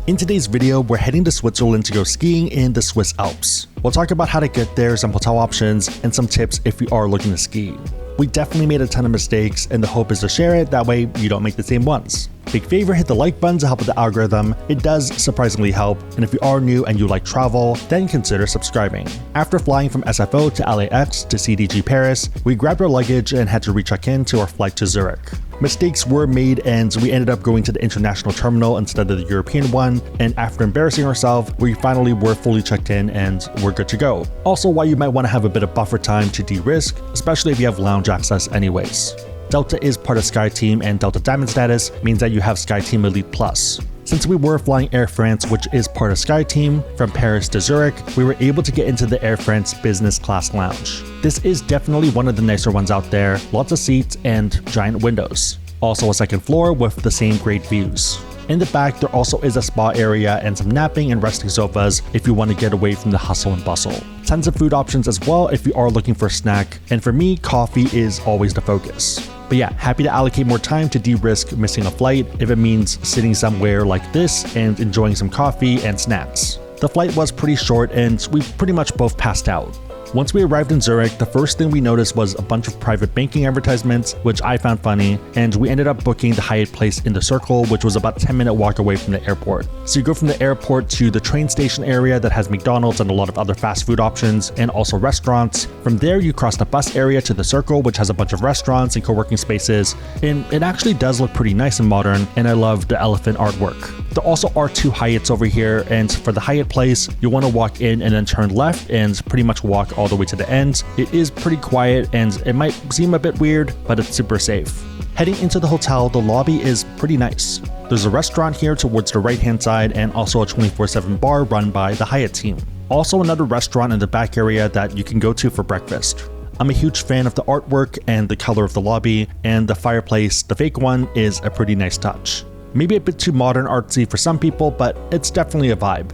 In today's video, we're heading to Switzerland to go skiing in the Swiss Alps. We'll talk about how to get there, some hotel options, and some tips if you are looking to ski. We definitely made a ton of mistakes, and the hope is to share it, that way you don't make the same ones. Big favor, hit the like button to help with the algorithm. It does surprisingly help, and if you are new and you like travel, then consider subscribing. After flying from SFO to LAX to CDG Paris, we grabbed our luggage and had to recheck in to our flight to Zurich. Mistakes were made and we ended up going to the international terminal instead of the European one, and after embarrassing ourselves, we finally were fully checked in and we're good to go. Also, why you might want to have a bit of buffer time to de-risk, especially if you have lounge access anyways. Delta is part of SkyTeam, and Delta Diamond status means that you have SkyTeam Elite Plus. Since we were flying Air France, which is part of SkyTeam, from Paris to Zurich, we were able to get into the Air France business class lounge. This is definitely one of the nicer ones out there, lots of seats and giant windows. Also a second floor with the same great views. In the back, there also is a spa area and some napping and resting sofas if you want to get away from the hustle and bustle. Tons of food options as well if you are looking for a snack, and for me, coffee is always the focus. But yeah, happy to allocate more time to de-risk missing a flight if it means sitting somewhere like this and enjoying some coffee and snacks. The flight was pretty short and we pretty much both passed out. Once we arrived in Zurich, the first thing we noticed was a bunch of private banking advertisements, which I found funny, and we ended up booking the Hyatt place in the Circle, which was about a 10-minute walk away from the airport. So you go from the airport to the train station area that has McDonald's and a lot of other fast food options, and also restaurants. From there, you cross the bus area to the Circle, which has a bunch of restaurants and co-working spaces, and it actually does look pretty nice and modern, and I love the elephant artwork. There also are two Hyatts over here, and for the Hyatt place, you want to walk in and then turn left and pretty much walk all the way to the end. It is pretty quiet and it might seem a bit weird, but it's super safe. Heading into the hotel, the lobby is pretty nice. There's a restaurant here towards the right hand side and also a 24/7 bar run by the Hyatt team. Also another restaurant in the back area that you can go to for breakfast. I'm a huge fan of the artwork and the color of the lobby, and the fireplace, the fake one, is a pretty nice touch. Maybe a bit too modern artsy for some people, but it's definitely a vibe.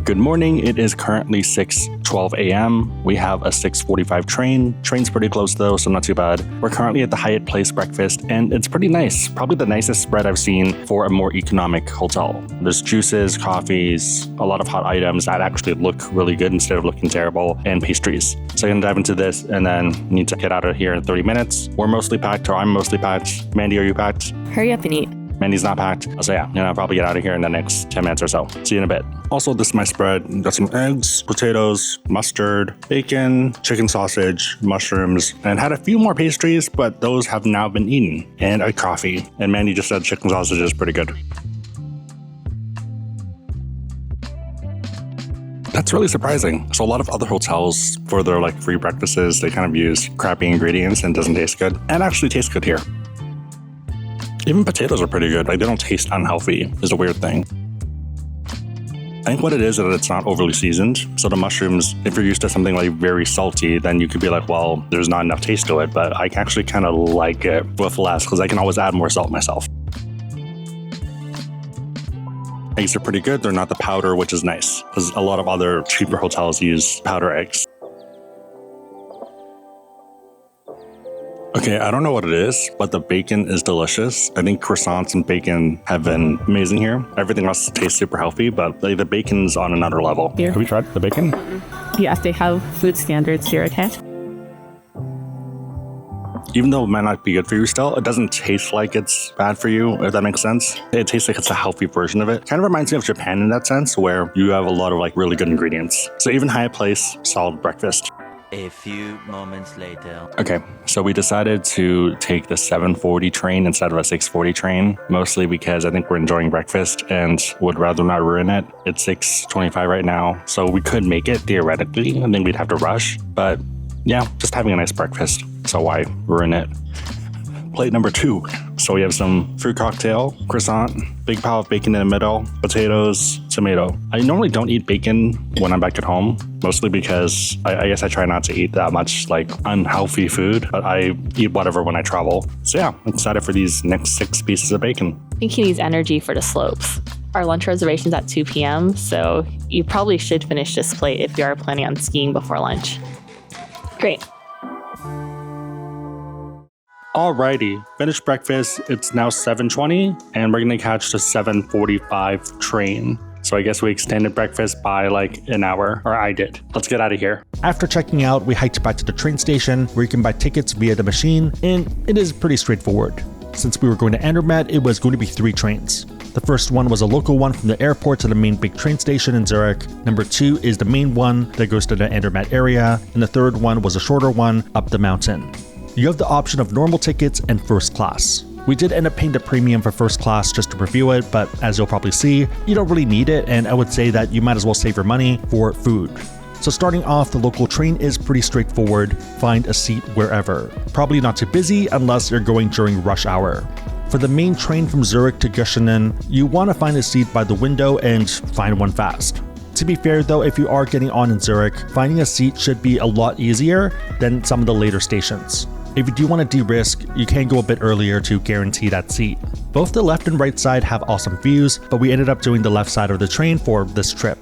Good morning, it is currently 6:12 a.m. We have a 6:45 train. Train's pretty close though, so not too bad. We're currently at the Hyatt Place breakfast, and it's pretty nice. Probably the nicest spread I've seen for a more economic hotel. There's juices, coffees, a lot of hot items that actually look really good instead of looking terrible, and pastries. So I'm gonna dive into this and then need to get out of here in 30 minutes. We're mostly packed, or I'm mostly packed. Mandy, are you packed? Hurry up and eat. Mandy's not packed. So yeah, I'll probably get out of here in the next 10 minutes or so. See you in a bit. Also, this is my spread. Got some eggs, potatoes, mustard, bacon, chicken sausage, mushrooms, and had a few more pastries, but those have now been eaten. And a coffee. And Mandy just said chicken sausage is pretty good. That's really surprising. So a lot of other hotels, for their free breakfasts, they kind of use crappy ingredients and it doesn't taste good. And actually tastes good here. Even potatoes are pretty good. They don't taste unhealthy, is a weird thing. I think what it is that it's not overly seasoned. So the mushrooms, if you're used to something very salty, then you could be like, well, there's not enough taste to it. But I actually kind of like it with less because I can always add more salt myself. Eggs are pretty good. They're not the powder, which is nice because a lot of other cheaper hotels use powder eggs. Okay, I don't know what it is, but the bacon is delicious. I think croissants and bacon have been amazing here. Everything else tastes super healthy, but the bacon's on another level. Here. Have you tried the bacon? Yes, they have food standards here, okay? Even though it might not be good for you still, it doesn't taste like it's bad for you, if that makes sense. It tastes like it's a healthy version of it. Kind of reminds me of Japan in that sense, where you have a lot of really good ingredients. So even Hyatt Place, solid breakfast. A few moments later. Okay, so we decided to take the 7:40 train instead of a 6:40 train, mostly because I think we're enjoying breakfast and would rather not ruin it. It's 6:25 right now, so we could make it theoretically. I think we'd have to rush, but yeah, just having a nice breakfast, so why ruin it? Plate number 2. So we have some fruit cocktail, croissant, big pile of bacon in the middle, potatoes, tomato. I normally don't eat bacon when I'm back at home, mostly because I guess I try not to eat that much unhealthy food, but I eat whatever when I travel. So yeah, I'm excited for these next 6 pieces of bacon. I think he needs energy for the slopes. Our lunch reservation's at 2 p.m., so you probably should finish this plate if you are planning on skiing before lunch. Great. Alrighty, finished breakfast. It's now 7:20 and we're gonna catch the 7:45 train. So I guess we extended breakfast by like an hour, or I did. Let's get out of here. After checking out, we hiked back to the train station where you can buy tickets via the machine, and it is pretty straightforward. Since we were going to Andermatt, it was going to be 3 trains. The first one was a local one from the airport to the main big train station in Zurich. Number 2 is the main one that goes to the Andermatt area, and the third one was a shorter one up the mountain. You have the option of normal tickets and first class. We did end up paying the premium for first class just to review it, but as you'll probably see, you don't really need it, and I would say that you might as well save your money for food. So starting off, the local train is pretty straightforward. Find a seat wherever. Probably not too busy unless you're going during rush hour. For the main train from Zurich to Gutsch, you want to find a seat by the window and find one fast. To be fair though, if you are getting on in Zurich, finding a seat should be a lot easier than some of the later stations. If you do want to de-risk, you can go a bit earlier to guarantee that seat. Both the left and right side have awesome views, but we ended up doing the left side of the train for this trip.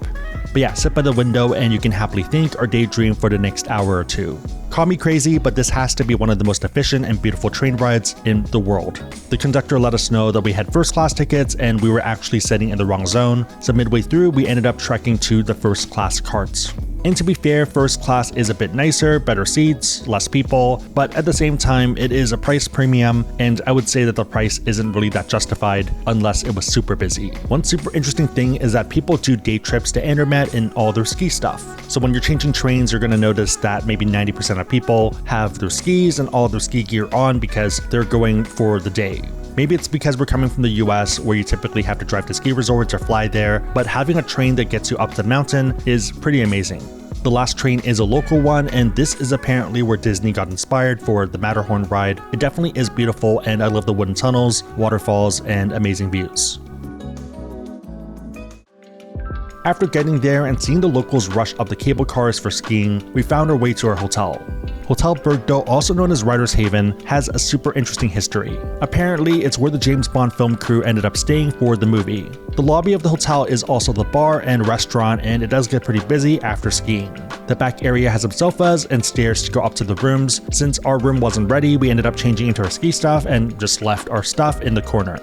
But yeah, sit by the window and you can happily think or daydream for the next hour or two. Call me crazy, but this has to be one of the most efficient and beautiful train rides in the world. The conductor let us know that we had first class tickets and we were actually sitting in the wrong zone, so midway through we ended up trekking to the first class carts. And to be fair, first class is a bit nicer, better seats, less people, but at the same time, it is a price premium, and I would say that the price isn't really that justified unless it was super busy. One super interesting thing is that people do day trips to Andermatt in all their ski stuff. So when you're changing trains, you're going to notice that maybe 90% of people have their skis and all their ski gear on because they're going for the day. Maybe it's because we're coming from the US where you typically have to drive to ski resorts or fly there, but having a train that gets you up the mountain is pretty amazing. The last train is a local one, and this is apparently where Disney got inspired for the Matterhorn ride. It definitely is beautiful, and I love the wooden tunnels, waterfalls, and amazing views. After getting there and seeing the locals rush up the cable cars for skiing, we found our way to our hotel. Hotel Bergdo, also known as Writer's Haven, has a super interesting history. Apparently, it's where the James Bond film crew ended up staying for the movie. The lobby of the hotel is also the bar and restaurant, and it does get pretty busy after skiing. The back area has some sofas and stairs to go up to the rooms. Since our room wasn't ready, we ended up changing into our ski stuff and just left our stuff in the corner.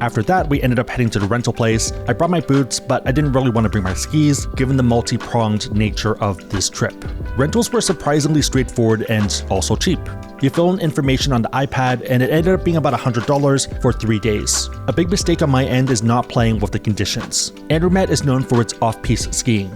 After that, we ended up heading to the rental place. I brought my boots, but I didn't really want to bring my skis, given the multi-pronged nature of this trip. Rentals were surprisingly straightforward and also cheap. You fill in information on the iPad, and it ended up being about $100 for 3 days. A big mistake on my end is not playing with the conditions. Andermatt is known for its off-piste skiing.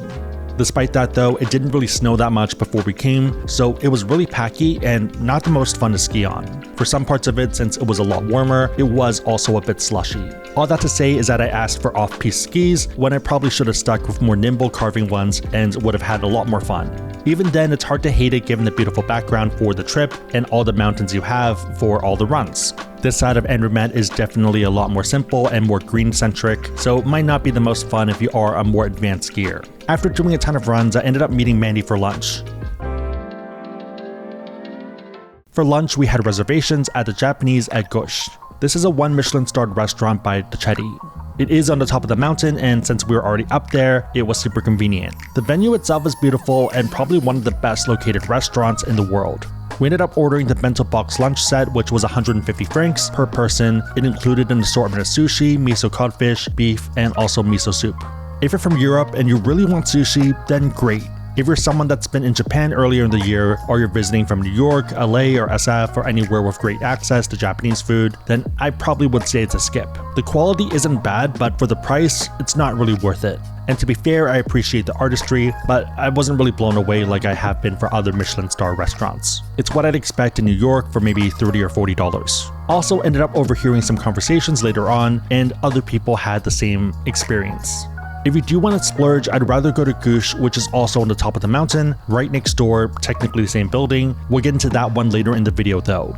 Despite that though, it didn't really snow that much before we came, so it was really packy and not the most fun to ski on. For some parts of it, since it was a lot warmer, it was also a bit slushy. All that to say is that I asked for off-piste skis when I probably should have stuck with more nimble carving ones and would have had a lot more fun. Even then, it's hard to hate it given the beautiful background for the trip and all the mountains you have for all the runs. This side of Andermatt is definitely a lot more simple and more green-centric, so it might not be the most fun if you are a more advanced skier. After doing a ton of runs, I ended up meeting Mandy for lunch. For lunch, we had reservations at the Japanese at Gutsch. This is a 1 Michelin-starred restaurant by the Chedi. It is on the top of the mountain, and since we were already up there, it was super convenient. The venue itself is beautiful and probably one of the best located restaurants in the world. We ended up ordering the bento box lunch set, which was 150 francs per person. It included an assortment of sushi, miso codfish, beef, and also miso soup. If you're from Europe and you really want sushi, then great. If you're someone that's been in Japan earlier in the year, or you're visiting from New York, LA, or SF, or anywhere with great access to Japanese food, then I probably would say it's a skip. The quality isn't bad, but for the price, it's not really worth it. And to be fair, I appreciate the artistry, but I wasn't really blown away like I have been for other Michelin star restaurants. It's what I'd expect in New York for maybe $30 or $40. Also ended up overhearing some conversations later on, and other people had the same experience. If you do want to splurge, I'd rather go to Gutsch, which is also on the top of the mountain, right next door, technically the same building. We'll get into that one later in the video though.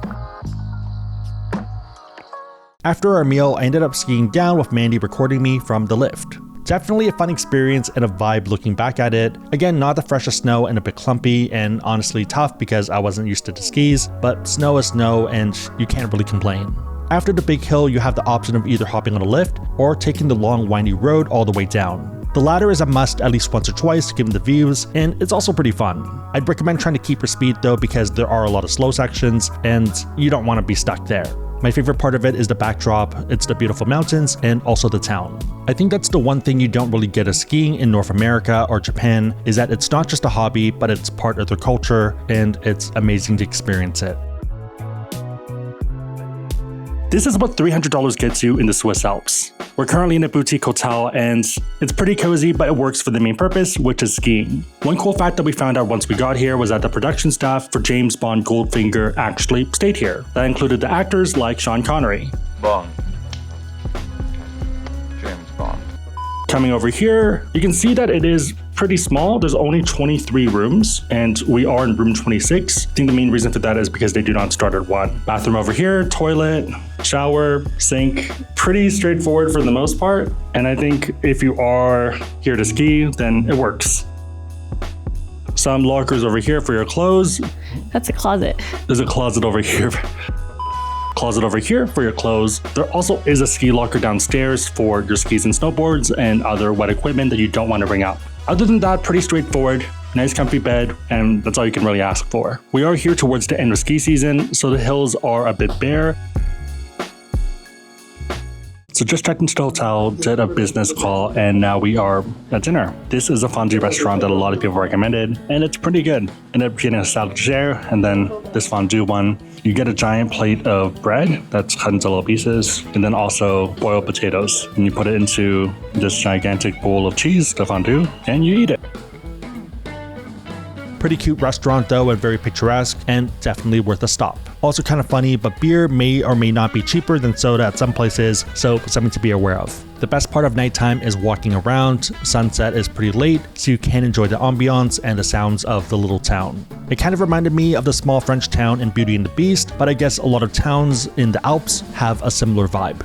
After our meal, I ended up skiing down with Mandy recording me from the lift. Definitely a fun experience and a vibe looking back at it. Again, not the freshest snow and a bit clumpy and honestly tough because I wasn't used to the skis, but snow is snow and you can't really complain. After the big hill, you have the option of either hopping on a lift or taking the long windy road all the way down. The latter is a must at least once or twice given the views, and it's also pretty fun. I'd recommend trying to keep your speed though because there are a lot of slow sections and you don't want to be stuck there. My favorite part of it is the backdrop, it's the beautiful mountains, and also the town. I think that's the one thing you don't really get of skiing in North America or Japan, is that it's not just a hobby, but it's part of their culture, and it's amazing to experience it. This is what $300 gets you in the Swiss Alps. We're currently in a boutique hotel and it's pretty cozy, but it works for the main purpose, which is skiing. One cool fact that we found out once we got here was that the production staff for James Bond Goldfinger actually stayed here. That included the actors like Sean Connery. Bond. James Bond. Coming over here, you can see that it is pretty small. There's only 23 rooms and we are in room 26. I think the main reason for that is because they do not start at 1. Bathroom over here, toilet, shower, sink. Pretty straightforward for the most part. And I think if you are here to ski, then it works. Some lockers over here for your clothes. That's a closet. There's a closet over here. Closet over here for your clothes. There also is a ski locker downstairs for your skis and snowboards and other wet equipment that you don't want to bring up. Other than that, pretty straightforward, nice comfy bed, and that's all you can really ask for. We are here towards the end of ski season, so the hills are a bit bare. So just checked into the hotel, did a business call, and now we are at dinner. This is a fondue restaurant that a lot of people recommended, and it's pretty good. Ended up getting a salad share, and then this fondue one. You get a giant plate of bread that's cut into little pieces, and then also boiled potatoes. And you put it into this gigantic bowl of cheese, the fondue, and you eat it. Pretty cute restaurant though, and very picturesque, and definitely worth a stop. Also kind of funny, but beer may or may not be cheaper than soda at some places, so something to be aware of. The best part of nighttime is walking around. Sunset is pretty late, so you can enjoy the ambiance and the sounds of the little town. It kind of reminded me of the small French town in Beauty and the Beast, but I guess a lot of towns in the Alps have a similar vibe.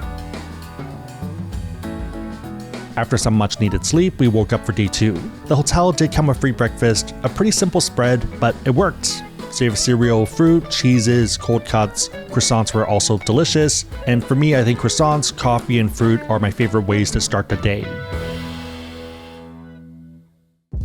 After some much needed sleep, we woke up for day 2. The hotel did come with free breakfast, a pretty simple spread, but it worked. So you have cereal, fruit, cheeses, cold cuts. Croissants were also delicious, and for me, I think croissants, coffee, and fruit are my favorite ways to start the day.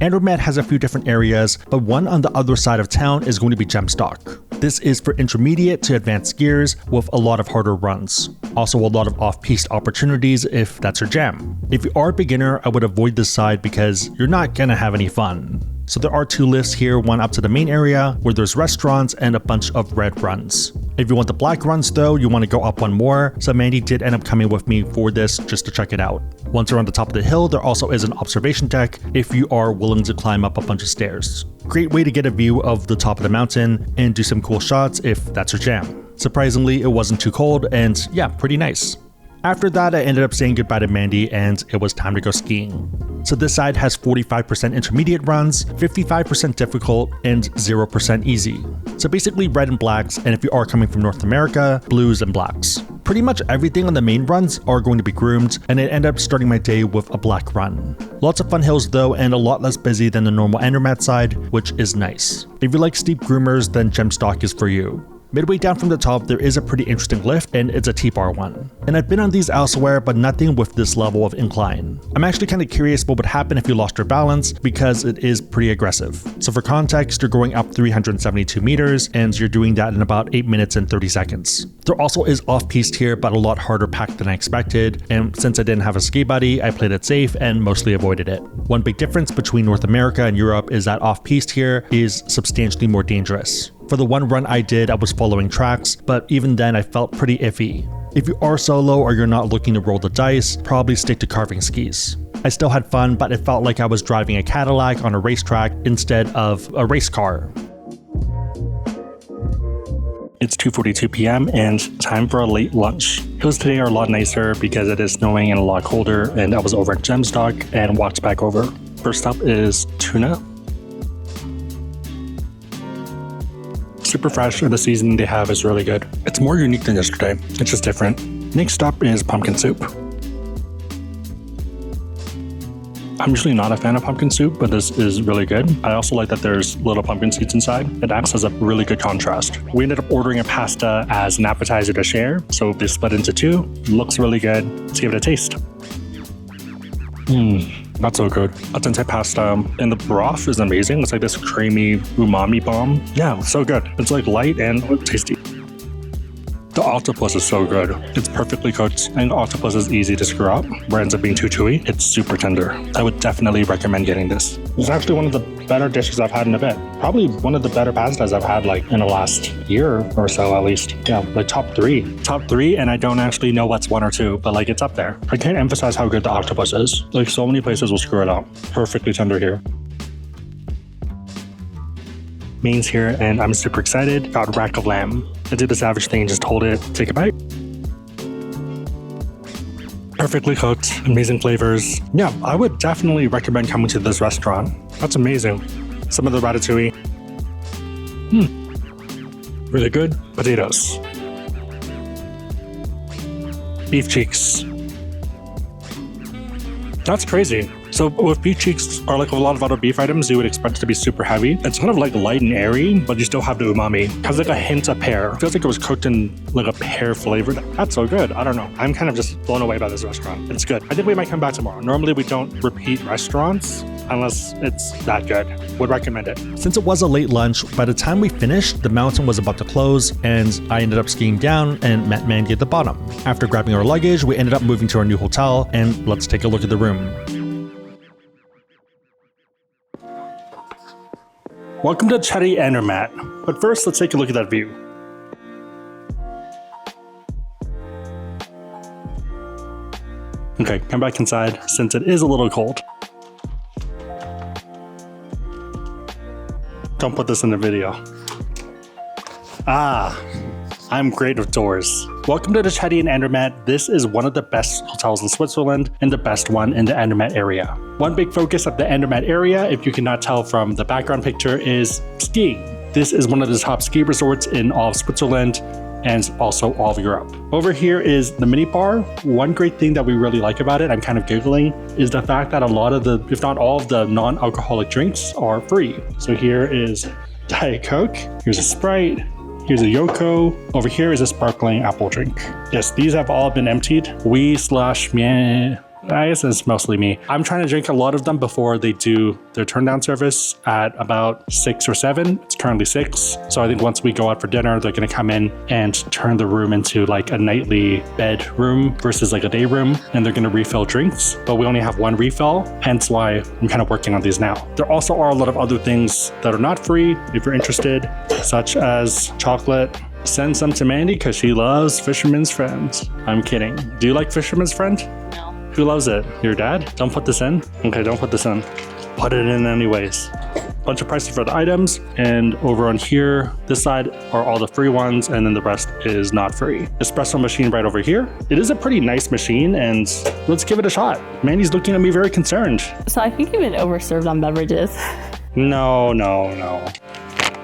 Andermatt has a few different areas, but one on the other side of town is going to be Gemsstock. This is for intermediate to advanced skiers with a lot of harder runs. Also a lot of off-piste opportunities if that's your jam. If you are a beginner, I would avoid this side because you're not gonna have any fun. So there are 2 lifts here, one up to the main area where there's restaurants and a bunch of red runs. If you want the black runs though, you want to go up one more, so Mandy did end up coming with me for this just to check it out. Once you're on the top of the hill, there also is an observation deck if you are willing to climb up a bunch of stairs. Great way to get a view of the top of the mountain and do some cool shots if that's your jam. Surprisingly, it wasn't too cold and yeah, pretty nice. After that, I ended up saying goodbye to Mandy and it was time to go skiing. So this side has 45% intermediate runs, 55% difficult, and 0% easy. So basically red and blacks, and if you are coming from North America, blues and blacks. Pretty much everything on the main runs are going to be groomed, and I ended up starting my day with a black run. Lots of fun hills though, and a lot less busy than the normal Andermatt side, which is nice. If you like steep groomers, then Gemsstock is for you. Midway down from the top, there is a pretty interesting lift, and it's a T-bar one. And I've been on these elsewhere, but nothing with this level of incline. I'm actually kind of curious what would happen if you lost your balance, because it is pretty aggressive. So for context, you're going up 372 meters, and you're doing that in about 8 minutes and 30 seconds. There also is off-piste here, but a lot harder packed than I expected, and since I didn't have a ski buddy, I played it safe and mostly avoided it. One big difference between North America and Europe is that off-piste here is substantially more dangerous. For the one run I did, I was following tracks, but even then I felt pretty iffy. If you are solo or you're not looking to roll the dice, probably stick to carving skis. I still had fun, but it felt like I was driving a Cadillac on a racetrack instead of a race car. It's 2:42 p.m. and time for a late lunch. Hills today are a lot nicer because it is snowing and a lot colder, and I was over at Gemsstock and walked back over. First up is tuna. Super fresh, and the seasoning they have is really good. It's more unique than yesterday, it's just different. Next up is pumpkin soup. I'm usually not a fan of pumpkin soup, but this is really good. I also like that there's little pumpkin seeds inside. It acts as a really good contrast. We ended up ordering a pasta as an appetizer to share, so they split into 2. Looks really good. Let's give it a taste. That's so good. Atente pasta and the broth is amazing. It's like this creamy umami bomb. Yeah, so good. It's like light and tasty. The octopus is so good. It's perfectly cooked, and octopus is easy to screw up, where it ends up being too chewy. It's super tender. I would definitely recommend getting this. It's actually one of the better dishes I've had in a bit. Probably one of the better pastas I've had like in the last year or so at least. Yeah, like top three. Top three, and I don't actually know what's one or two, but like it's up there. I can't emphasize how good the octopus is. Like so many places will screw it up. Perfectly tender here. Mains here, and I'm super excited. Got rack of lamb. I did the savage thing and just hold it, take a bite. Perfectly cooked, amazing flavors. Yeah, I would definitely recommend coming to this restaurant. That's amazing. Some of the ratatouille. Really good. Potatoes. Beef cheeks. That's crazy. So with beef cheeks, or like a lot of other beef items, you would expect it to be super heavy. It's kind of like light and airy, but you still have the umami. It has like a hint of pear. It feels like it was cooked in like a pear flavor. That's so good. I don't know. I'm kind of just blown away by this restaurant. It's good. I think we might come back tomorrow. Normally we don't repeat restaurants unless it's that good. Would recommend it. Since it was a late lunch, by the time we finished, the mountain was about to close, and I ended up skiing down and met Mandy at the bottom. After grabbing our luggage, we ended up moving to our new hotel, and let's take a look at the room. Welcome to Chedi Andermatt, but first let's take a look at that view. Okay, come back inside since it is a little cold. Don't put this in the video. I'm great with doors. Welcome to the Chedi Andermatt. This is one of the best hotels in Switzerland and the best one in the Andermatt area. One big focus of the Andermatt area, if you cannot tell from the background picture, is skiing. This is one of the top ski resorts in all of Switzerland and also all of Europe. Over here is the mini bar. One great thing that we really like about it, I'm kind of giggling, is the fact that a lot of the, if not all of the non-alcoholic drinks are free. So here is Diet Coke, here's a Sprite, here's a Yoko. Over here is a sparkling apple drink. Yes, these have all been emptied. I guess it's mostly me. I'm trying to drink a lot of them before they do their turn down service at about 6 or 7. It's currently 6. So I think once we go out for dinner, they're going to come in and turn the room into like a nightly bedroom versus like a day room. And they're going to refill drinks, but we only have one refill. Hence why I'm kind of working on these now. There also are a lot of other things that are not free if you're interested, such as chocolate. Send some to Mandy because she loves Fisherman's Friend. I'm kidding. Do you like Fisherman's Friend? No. Who loves it? Your dad? Don't put this in? Okay, don't put this in. Put it in anyways. Bunch of prices for the items, and over on here, this side are all the free ones, and then the rest is not free. Espresso machine right over here. It is a pretty nice machine, and let's give it a shot. Mandy's looking at me very concerned. So I think you've been overserved on beverages. No.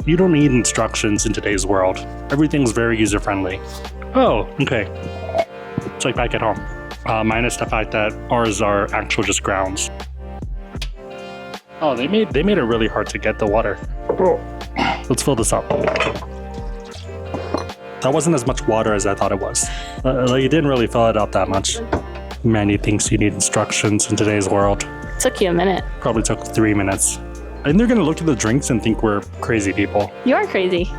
You don't need instructions in today's world. Everything's very user-friendly. Oh, okay. It's like back at home. Minus the fact that ours are actual just grounds. Oh, they made it really hard to get the water. Oh. Let's fill this up. That wasn't as much water as I thought it was. Like it didn't really fill it up that much. Mandy thinks you need instructions in today's world. Took you a minute. Probably took 3 minutes. And they're gonna look at the drinks and think we're crazy people. You are crazy.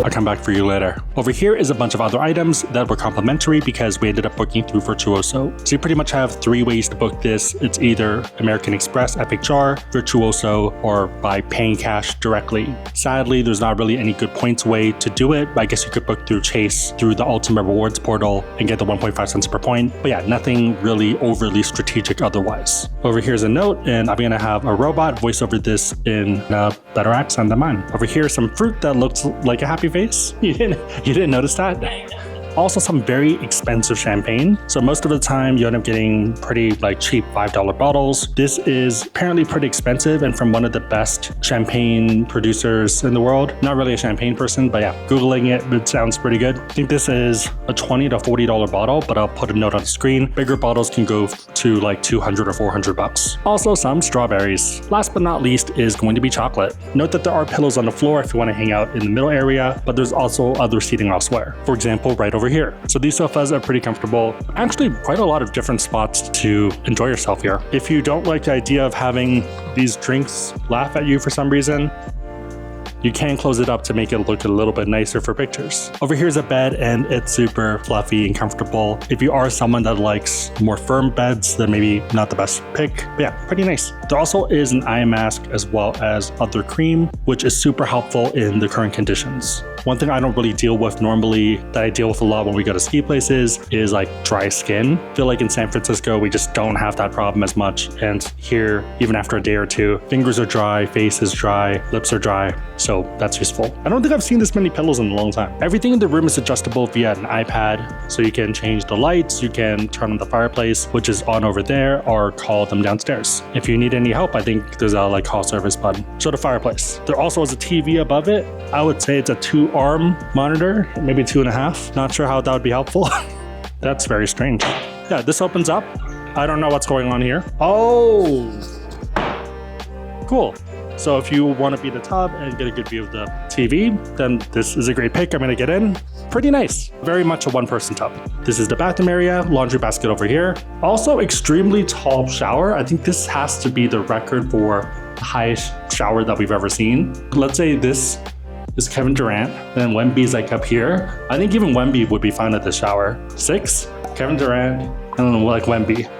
I'll come back for you later. Over here is a bunch of other items that were complimentary because we ended up booking through Virtuoso. So you pretty much have 3 ways to book this. It's either American Express, FHR, Virtuoso, or by paying cash directly. Sadly, there's not really any good points way to do it. I guess you could book through Chase through the Ultimate Rewards portal and get the 1.5 cents per point. But yeah, nothing really overly strategic otherwise. Over here's a note, and I'm gonna have a robot voice over this in a better accent than mine. Over here is some fruit that looks like a happy face. You didn't notice that? Also some very expensive champagne. So most of the time you end up getting pretty like cheap $5 bottles. This is apparently pretty expensive and from one of the best champagne producers in the world. Not really a champagne person, but yeah, Googling it sounds pretty good. I think this is a $20 to $40 bottle, but I'll put a note on the screen. Bigger bottles can go to like 200 or 400 bucks. Also some strawberries. Last but not least is going to be chocolate. Note that there are pillows on the floor if you want to hang out in the middle area, but there's also other seating elsewhere. For example, right over over here. So these sofas are pretty comfortable. Actually, quite a lot of different spots to enjoy yourself here. If you don't like the idea of having these drinks laugh at you for some reason, you can close it up to make it look a little bit nicer for pictures. Over here's a bed and it's super fluffy and comfortable. If you are someone that likes more firm beds, then maybe not the best pick. But yeah, pretty nice. There also is an eye mask as well as other cream, which is super helpful in the current conditions. One thing I don't really deal with normally that I deal with a lot when we go to ski places is like dry skin. I feel like in San Francisco, we just don't have that problem as much. And here, even after a day or two, fingers are dry, face is dry, lips are dry. So that's useful. I don't think I've seen this many pillows in a long time. Everything in the room is adjustable via an iPad. So you can change the lights, you can turn on the fireplace, which is on over there, or call them downstairs. If you need any help, I think there's a like call service button. So the fireplace. There also is a TV above it. I would say it's a 2-arm monitor, maybe 2.5. Not sure how that would be helpful. That's very strange. Yeah, this opens up. I don't know what's going on here. Oh, cool. So if you want to be in the tub and get a good view of the TV, then this is a great pick. I'm going to get in. Pretty nice. Very much a one-person tub. This is the bathroom area, laundry basket over here. Also extremely tall shower. I think this has to be the record for the highest shower that we've ever seen. Let's say this is Kevin Durant, then Wemby's like up here. I think even Wemby would be fine at the shower. 6, Kevin Durant, and then like Wemby.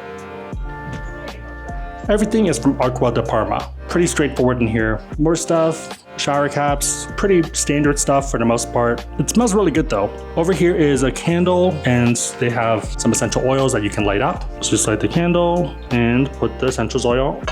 Everything is from Acqua di Parma. Pretty straightforward in here. More stuff, shower caps, pretty standard stuff for the most part. It smells really good though. Over here is a candle and they have some essential oils that you can light up. So just light the candle and put the essentials oil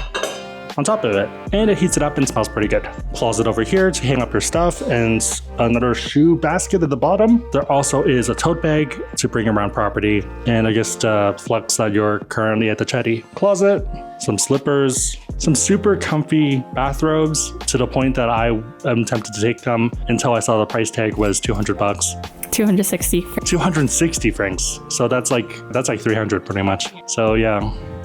on top of it. And it heats it up and smells pretty good. Closet over here to hang up your stuff and another shoe basket at the bottom. There also is a tote bag to bring around property. And I guess to flex that you're currently at the Chedi. Closet, some slippers, some super comfy bathrobes to the point that I am tempted to take them until I saw the price tag was $200. 260. 260 francs. So that's like 300 pretty much. So yeah,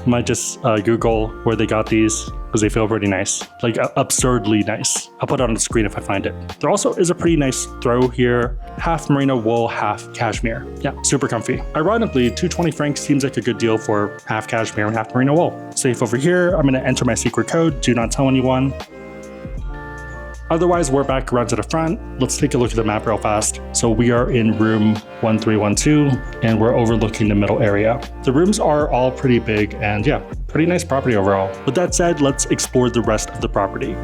might just Google where they got these because they feel pretty nice, like absurdly nice. I'll put it on the screen if I find it. There also is a pretty nice throw here, half merino wool, half cashmere. Yeah, super comfy. Ironically, 220 francs seems like a good deal for half cashmere and half merino wool. Safe over here. I'm gonna enter my secret code. Do not tell anyone. Otherwise, we're back around to the front. Let's take a look at the map real fast. So we are in room 1312 and we're overlooking the middle area. The rooms are all pretty big and yeah, pretty nice property overall. With that said, let's explore the rest of the property.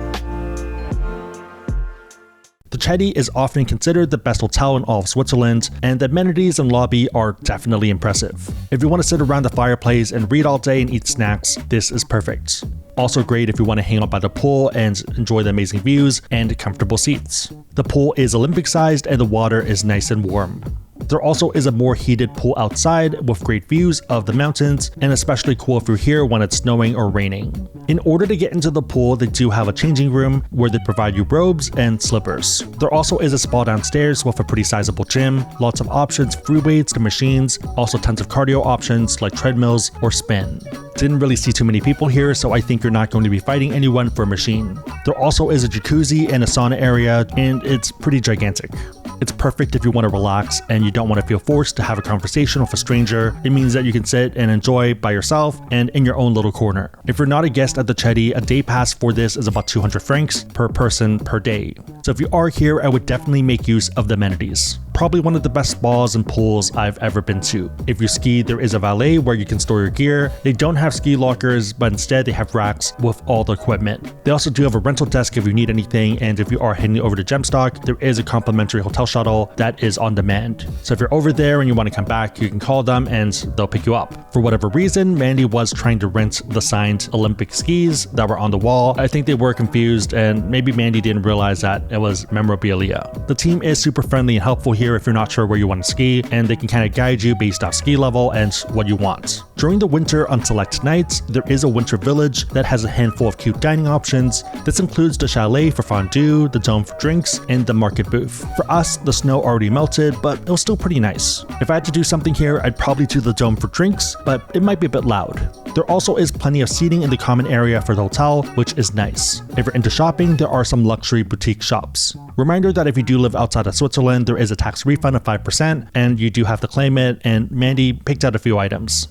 The Chedi is often considered the best hotel in all of Switzerland, and the amenities and lobby are definitely impressive. If you want to sit around the fireplace and read all day and eat snacks, this is perfect. Also great if you want to hang out by the pool and enjoy the amazing views and comfortable seats. The pool is Olympic-sized and the water is nice and warm. There also is a more heated pool outside with great views of the mountains, and especially cool if you're here when it's snowing or raining. In order to get into the pool, they do have a changing room where they provide you robes and slippers. There also is a spa downstairs with a pretty sizable gym, lots of options, free weights to machines, also tons of cardio options like treadmills or spin. Didn't really see too many people here, so I think you're not going to be fighting anyone for a machine. There also is a jacuzzi and a sauna area, and it's pretty gigantic. It's perfect if you want to relax and you don't want to feel forced to have a conversation with a stranger. It means that you can sit and enjoy by yourself and in your own little corner. If you're not a guest at the Chedi, a day pass for this is about 200 francs per person per day. So if you are here, I would definitely make use of the amenities. Probably one of the best spas and pools I've ever been to. If you ski, there is a valet where you can store your gear. They don't have ski lockers, but instead they have racks with all the equipment. They also do have a rental desk if you need anything, and if you are heading over to Gemsstock, there is a complimentary hotel shuttle that is on demand. So if you're over there and you want to come back, you can call them and they'll pick you up. For whatever reason, Mandy was trying to rent the signed Olympic skis that were on the wall. I think they were confused, and maybe Mandy didn't realize that it was memorabilia. The team is super friendly and helpful here if you're not sure where you want to ski, and they can kind of guide you based off ski level and what you want. During the winter on select nights, there is a winter village that has a handful of cute dining options. This includes the chalet for fondue, the dome for drinks, and the market booth. For us, the snow already melted, but it was still pretty nice. If I had to do something here, I'd probably do the dome for drinks, but it might be a bit loud. There also is plenty of seating in the common area for the hotel, which is nice. If you're into shopping, there are some luxury boutique shops. Reminder that if you do live outside of Switzerland, there is a tax refund of 5%, and you do have to claim it, and Mandy picked out a few items.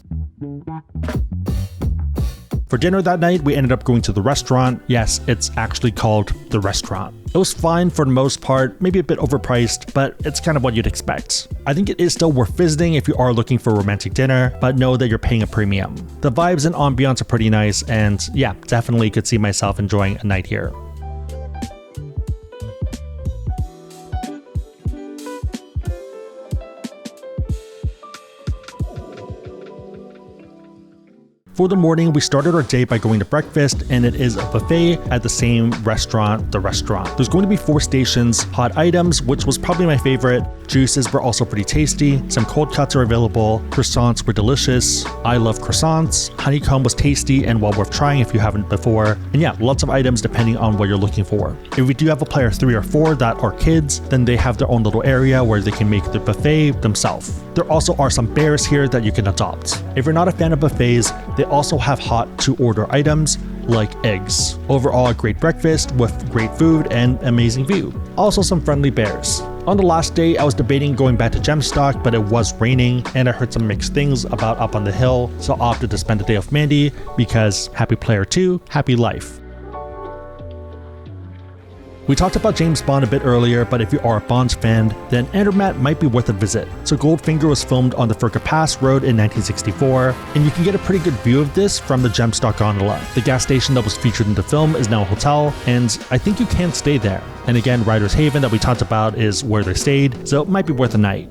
For dinner that night, we ended up going to the restaurant. Yes, it's actually called the restaurant. It was fine for the most part, maybe a bit overpriced, but it's kind of what you'd expect. I think it is still worth visiting if you are looking for a romantic dinner, but know that you're paying a premium. The vibes and ambiance are pretty nice, and yeah, definitely could see myself enjoying a night here. For the morning, we started our day by going to breakfast, and it is a buffet at the same restaurant, the restaurant. There's going to be 4 stations, hot items, which was probably my favorite. Juices were also pretty tasty. Some cold cuts are available. Croissants were delicious. I love croissants. Honeycomb was tasty and well worth trying if you haven't before. And yeah, lots of items depending on what you're looking for. If we do have a player 3 or 4 that are kids, then they have their own little area where they can make the buffet themselves. There also are some bears here that you can adopt. If you're not a fan of buffets, they also have hot to order items like eggs. Overall, a great breakfast with great food and amazing view. Also some friendly bears. On the last day, I was debating going back to Gemsstock, but it was raining and I heard some mixed things about up on the hill, so I opted to spend the day with Mandy because happy player 2, happy life. We talked about James Bond a bit earlier, but if you are a Bond fan, then Andermatt might be worth a visit. So Goldfinger was filmed on the Furka Pass Road in 1964, and you can get a pretty good view of this from the Gemsstock gondola. The gas station that was featured in the film is now a hotel, and I think you can stay there. And again, Riders Haven that we talked about is where they stayed, so it might be worth a night.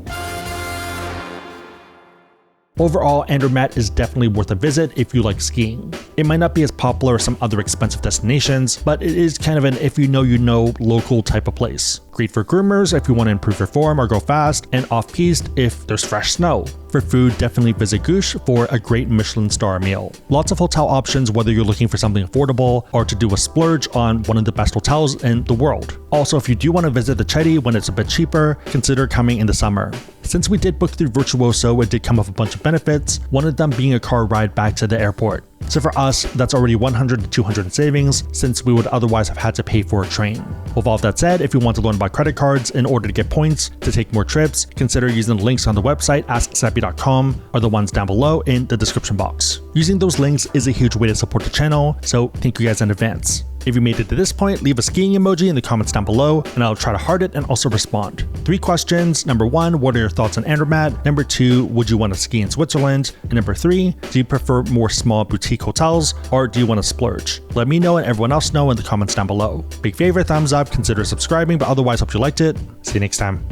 Overall, Andermatt is definitely worth a visit if you like skiing. It might not be as popular as some other expensive destinations, but it is kind of an if you know local type of place. Great for groomers if you want to improve your form or go fast, and off-piste if there's fresh snow. For food, definitely visit Gutsch for a great Michelin star meal. Lots of hotel options whether you're looking for something affordable or to do a splurge on one of the best hotels in the world. Also, if you do want to visit the Chedi when it's a bit cheaper, consider coming in the summer. Since we did book through Virtuoso, it did come with a bunch of benefits, one of them being a car ride back to the airport. So for us, that's already 100 to 200 in savings, since we would otherwise have had to pay for a train. With all of that said, if you want to learn about credit cards in order to get points to take more trips, consider using the links on the website asksebby.com or the ones down below in the description box. Using those links is a huge way to support the channel, so thank you guys in advance. If you made it to this point, leave a skiing emoji in the comments down below, and I'll try to heart it and also respond. 3 questions. Number 1, what are your thoughts on Andermatt? Number 2, would you want to ski in Switzerland? And number 3, do you prefer more small boutique hotels, or do you want to splurge? Let me know and everyone else know in the comments down below. Big favor, thumbs up, consider subscribing, but otherwise hope you liked it. See you next time.